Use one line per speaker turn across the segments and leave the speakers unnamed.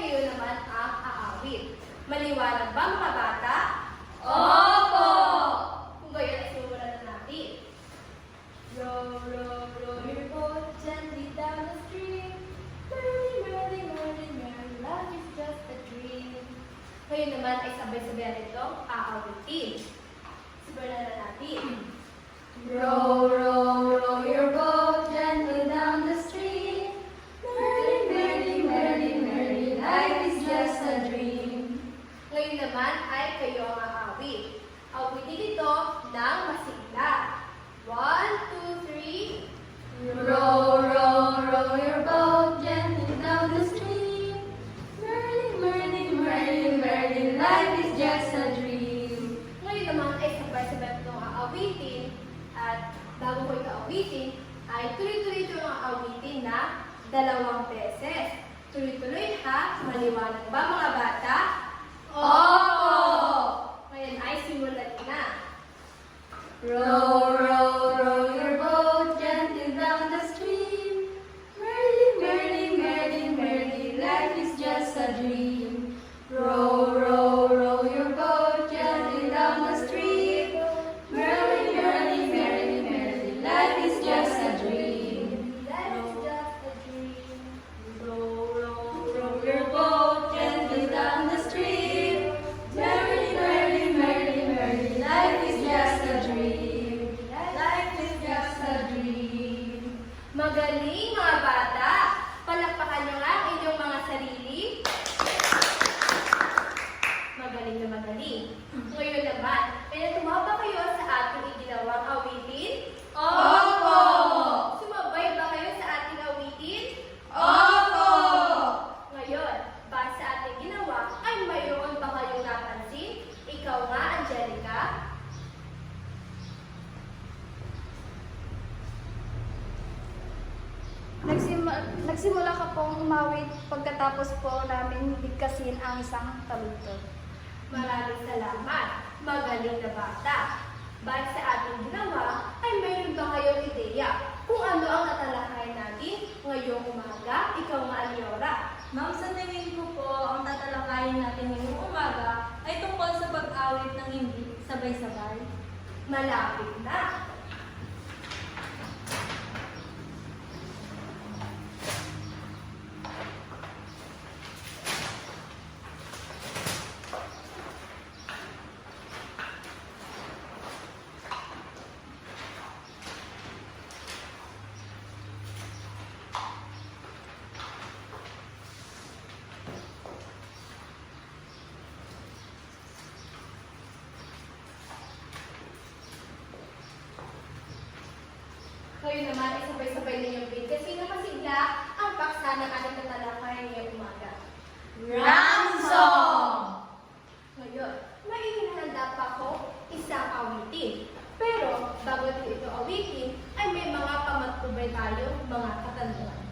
kayo naman ang aawit. Maliwanag ba mga bata?
Opo!
Kung gayon, simulan na natin. Row, row, row your boat gently down the stream. Merrily, merrily, merrily, merrily, life is just a dream. Ngayon naman ay sabay-sabay itong aawitin. Simulan na natin.
Row, row, row your boat gently down the stream. Merrily, merrily, merrily, merrily, life is just a dream.
Ngayon naman ay kayo ang aawit. Awitin ito ng masigla. 1, 2, 3.
Row, row, row your boat gently down the stream. Merrily, merrily, merrily, merrily, life is just a dream.
Ngayon naman ay sabay-sabay itong aawitin. At bago ko ito awitin, ay tuloy-tuloy ito ang awitin na 2 beses. Tuloy-tuloy ha. Maliwanag ba mga bata?
Opo!
Ngayon ay simulan na.
Row, row, row your boat gently down the stream. Merrily, merrily, merrily, merrily, life is just a dream. Row, row, row your boat gently down the stream. Merrily, merrily, merrily, merrily, life is just a dream.
Life is just a dream.
Row, row, row your boat gently down the stream. Merrily, merrily, merrily, merrily, life is just a dream. Life is just a dream.
Magaling mga bata! Palakpakan nyo nga ang inyong mga sarili. Magaling na magaling. Ngayon naman, ay natuwa ba kayo sa ating iginawang awitin?
Opo!
Sumabay ba kayo sa ating awitin?
Opo!
Ngayon, base sa ating ginawa, ay mayroon ba kayong napansin? Ikaw nga, Angelica?
Nagsimula ka pong umawit pagkatapos po namin bigkasin ang isang taludtod.
Maraming salamat. Magaling na bata. Base sa ating ginawa, ay mayroon ba kayong ideya kung ano ang tatalakayin natin ngayong umaga? Ikaw nga, Aliora.
Ma'am, sa tingin ko po, ang tatalakayin natin ngayong umaga ay tungkol sa pag-awit ng hindi sabay-sabay.
Malapit na. Kayo naman ay sabay-sabay ninyong bid kasi nakasigla ang paksa ng ating tatalakayan ngayong umaga.
Ransom!
Ngayon, may inihanda pa ko isang awitin. Pero, bago ito awitin, ay may mga pamatubay tayo mga katanungan.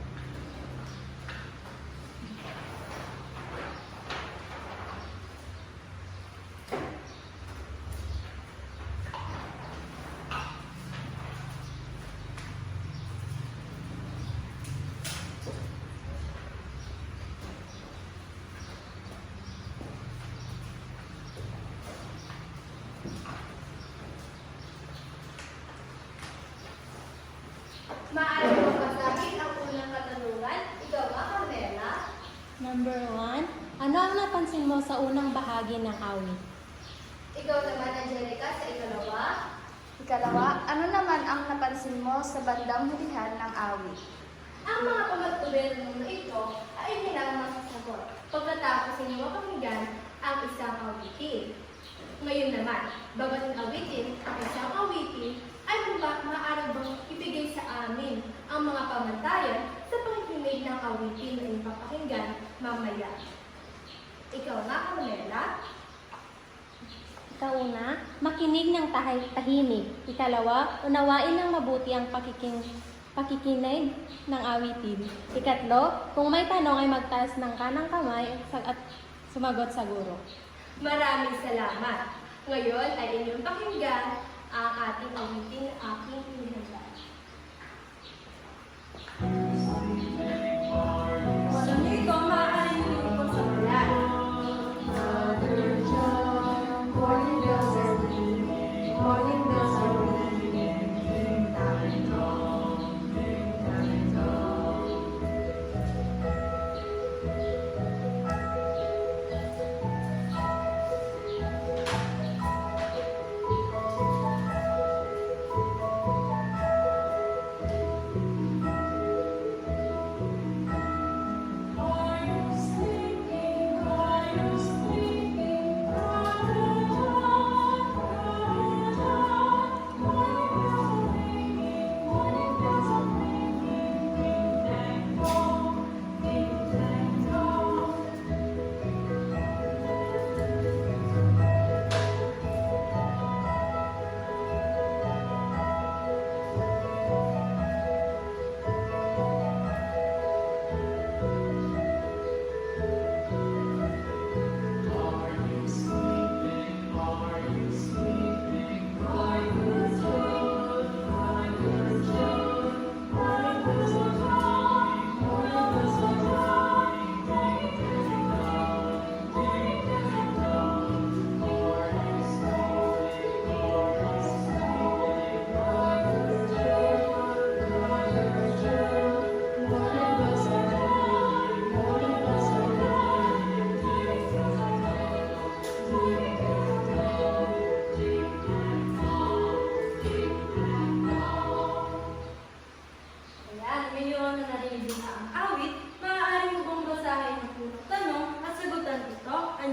Maaari mo basahin ang unang katanungan. Ikaw ba, Carmela?
Number 1. Ano ang napansin mo sa unang bahagi ng awit?
Ikaw naman, Angelica, sa ikalawa.
Ikalawa, ano naman ang napansin mo sa bandang hulihan ng awit?
Ang mga pamatubay na ito ay kailangan masasagot pagkatapos inyo mapakinggan ang isang awitin. Ngayon naman, babating awitin ang isang awitin ay maaari bang ibigay sa amin ang mga pamantayan sa pakikinig ng awitin na ipapakinggan mamaya. Ikaw nga, Carmela.
Ikauna, makinig ng tahimik. Ikalawa, unawain ng mabuti ang pakikinig ng awitin. Ikatlo, kung may tanong ay magtaas ng kanang kamay at sumagot sa guro.
Maraming salamat. Ngayon ay inyong pakinggan ang ating awitin na aking inihanda.
Alam niyo ito, maaari niyo po sa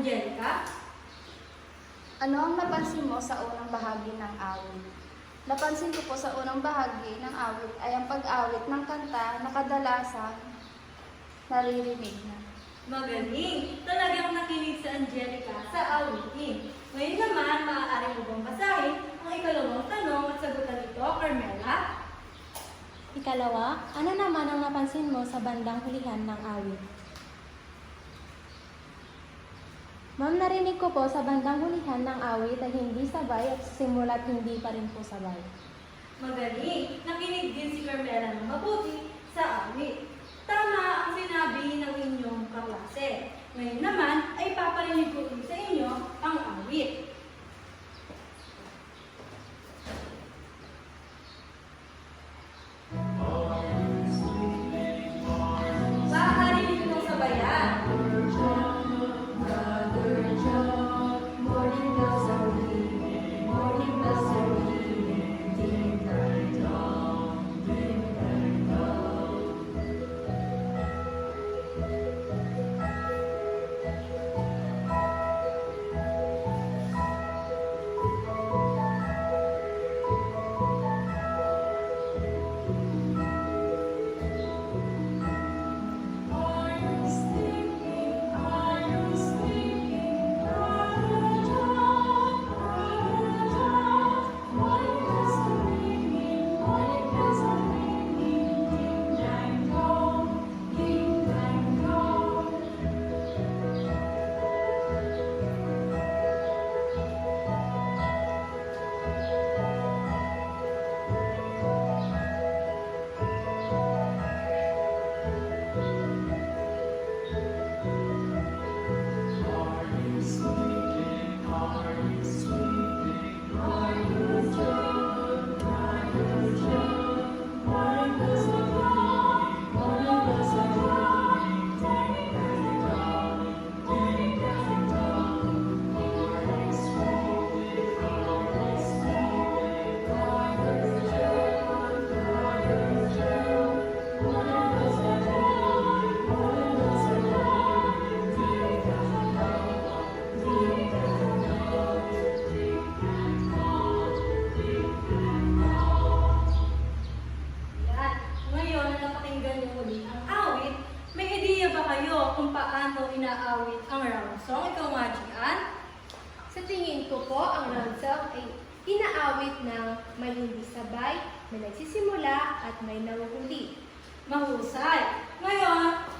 Angelica?
Ano ang napansin mo sa unang bahagi ng awit? Napansin ko po sa unang bahagi ng awit ay ang pag-awit ng kanta na kadalasan naririnig na.
Magaling! Talagang nakinig sa Angelica sa awitin. Ngayon naman, maaari mo bang basahin ang ikalawang tanong at sagutan nito, Carmela?
Ikalawa, ano naman ang napansin mo sa bandang hulihan ng awit? Ma'am, narinig ko po sa bandang hulihan ng awit ay hindi sabay at simula't hindi pa rin po sabay.
Magaling! Nakinig din si Carmela ng mabuti sa awit. Tama ang sinabi ng inyong kaklase. Ngayon naman ay paparinig ko sa inyo ang awit. Maaari nitong sabayan. Yan. Ngayon na napakinggan niyo muli ang awit, may ideya ba kayo kung paano inaawit ang round song? Ikaw nga, Gian?
Sa tingin ko po, ang round song ay inaawit ng may hindi sabay, may nagsisimula at may nahuhuli.
Mahusay. Ngayon,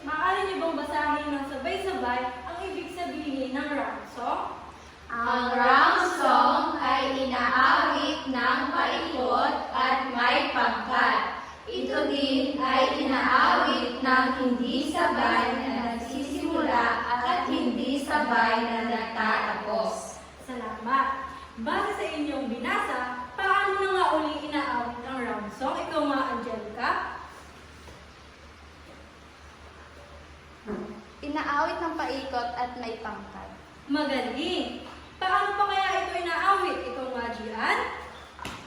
maaari niyo bang basahin ng sabay-sabay ang ibig sabihin ng round song?
Ang round song ay inaawit ng paikot at may pangkat. Ito din ay inaawit ng hindi sabay na nagsisimula at hindi sabay na nagtatapos.
Salamat. Base sa inyong binasa, paano na nga uli inaawit ang round song? Ikaw nga, Angelica?
Inaawit ng paikot at may pangkat.
Magaling! Paano pa kaya ito inaawit? Ikaw nga, Gian?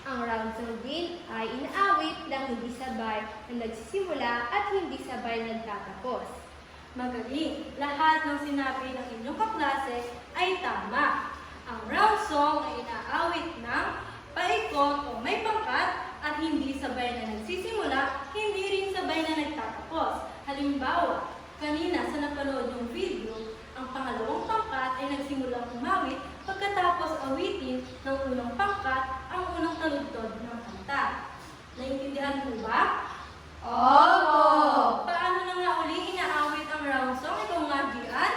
Ang round song din ay inaawit ng hindi sabay na nagsisimula at hindi sabay na nagtatapos.
Magaling! Lahat ng sinabi ng inyong kaklase ay tama. Ang round song ay inaawit ng paikot o may pangkat at hindi sabay na nagsisimula, hindi rin sabay na nagtatapos. Halimbawa, kanina sa napanood yung video, ang pangalawang pangkat ay nagsimulang umawit pagkatapos awitin ng unang pangkat ang unang taludtod ng kanta. Naintindihan mo ba?
Opo!
Paano na nga uli inaawit ang round song? Ikaw nga, Gian?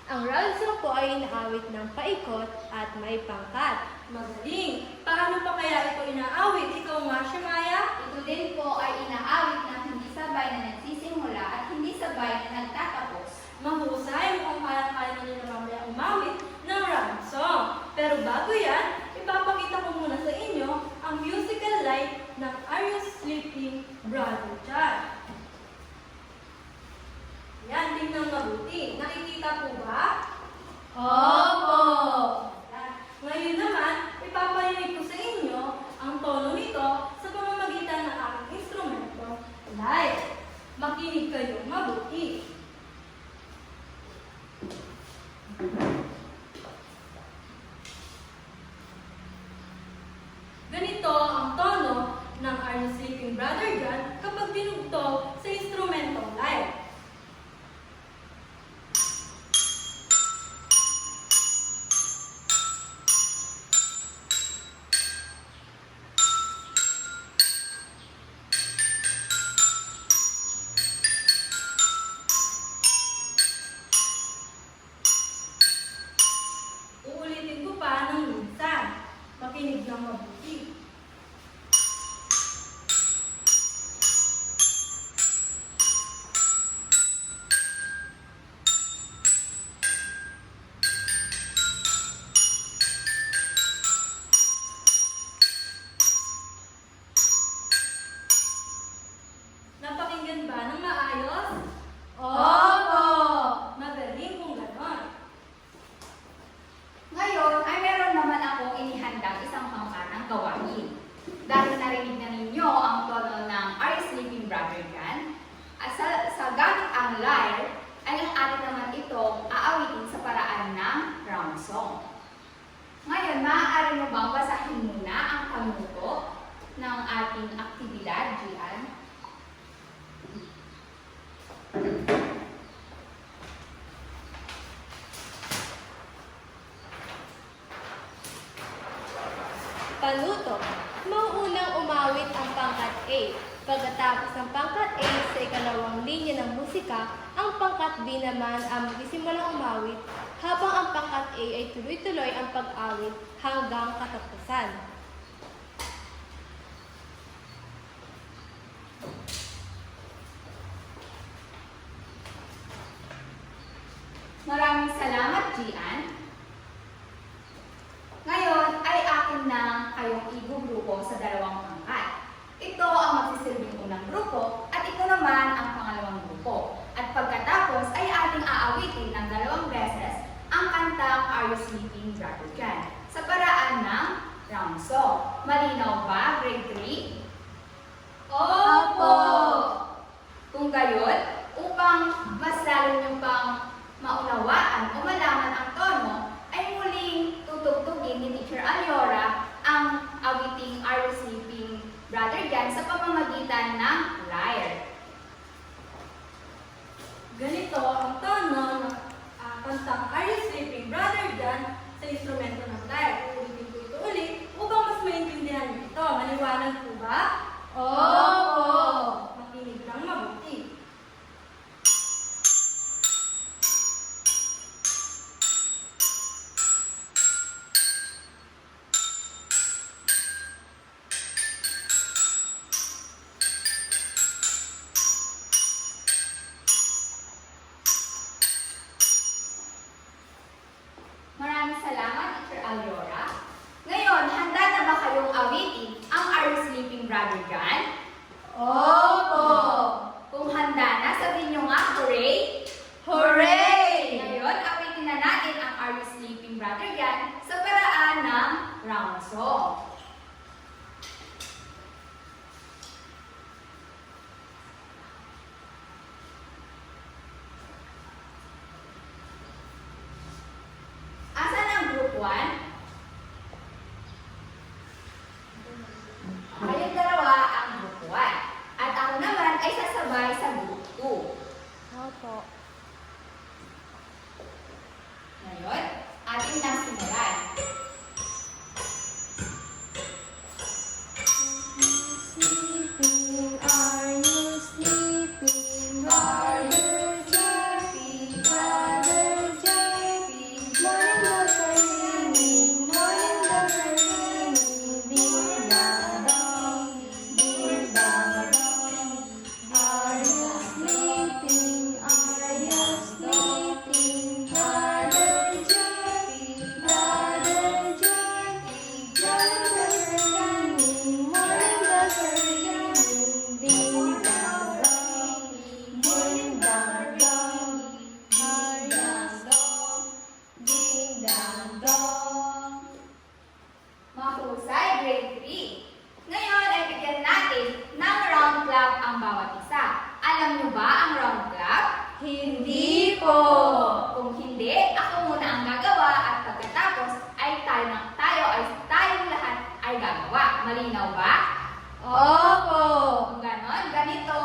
Ang round song po ay inaawit ng paikot at may pangkat.
Magaling! Paano pa kaya ito inaawit? Ikaw nga, Shemaya?
Ito din po ay inaawit ng hindi sabay na nagsisimula at hindi sabay na nagtatapos.
Mahusay, mukhang kaya-kaya na nila mamaya umawit ng round Opo! Ngayon naman, ipaparinig ko sa inyo ang tono nito sa pamamagitan ng aking instrumento, lyre. Makinig kayo mabuti. Ganito ang tono ng Are You Sleeping Brother John kapag dinugtog sa instrumentong lyre. Uulitin ko pa ng minsan. Makinig ng mabuti. Napakinggan ba ng maayos?
Opo!
Magaling kung ganon.
Ngayon ay meron naman akong inihandang isang pangkanang gawain. Dahil narinig na ninyo ang tono ng Are You Sleeping Brother John, at sa gamit ang lyre, ay ang atin naman itong aawitin sa paraan ng round song. Ngayon, maaari mo bang basahin muna ang panuto ng ating aktibidad, Gian?
Panuto. Mauunang umawit ang pangkat A. Pagkatapos ng pangkat A sa ikalawang linya ng musika, ang pangkat B naman ang magsimulang umawit habang ang pangkat A ay tuloy-tuloy ang pag-awit hanggang katapusan.
Maraming salamat, Gian. Ngayon ay akin na kayong igugrupo sa dalawang pangkat. Ito ang magsisilbing unang grupo at ito naman ang pangalawang grupo. At pagkatapos ay ating aawitin ng dalawang beses ang kantang Are You Sleeping Brother John sa paraan ng round song. Malinaw ba, grade 3?
Opo!
Kung gayon, upang mas lalo nyo pang maunawaan o malaman ang tono, ay muling tutugtugin ni Teacher Aliora ang awiting Are You Sleeping Brother John sa pamamagitan ng lyre.
Ganito ang tono ng kantang Are You Sleeping Brother John sa instrumento ng lyre. Uulitin ko ito ulit upang mas maintindihan niyo ito. Maliwanag po ba?
Opo!
Makinig lang mabuti.
Maraming salamat, Teacher Aliora. Ngayon, handa na ba kayong awitin ang Are You Sleeping Brother John?
Opo!
Kung handa na, sabihin nyo nga, hooray!
Hooray!
Ngayon, awitin na natin ang Are You Sleeping Brother John sa paraan ng round song. Asan ang group 1? Kayong dalawa ang group 1. At ako naman ay sasabay sa group 2.
Opo.
Ngayon, atin nang simulan. Malinaw ba?
Opo!
Kung ganon, ganito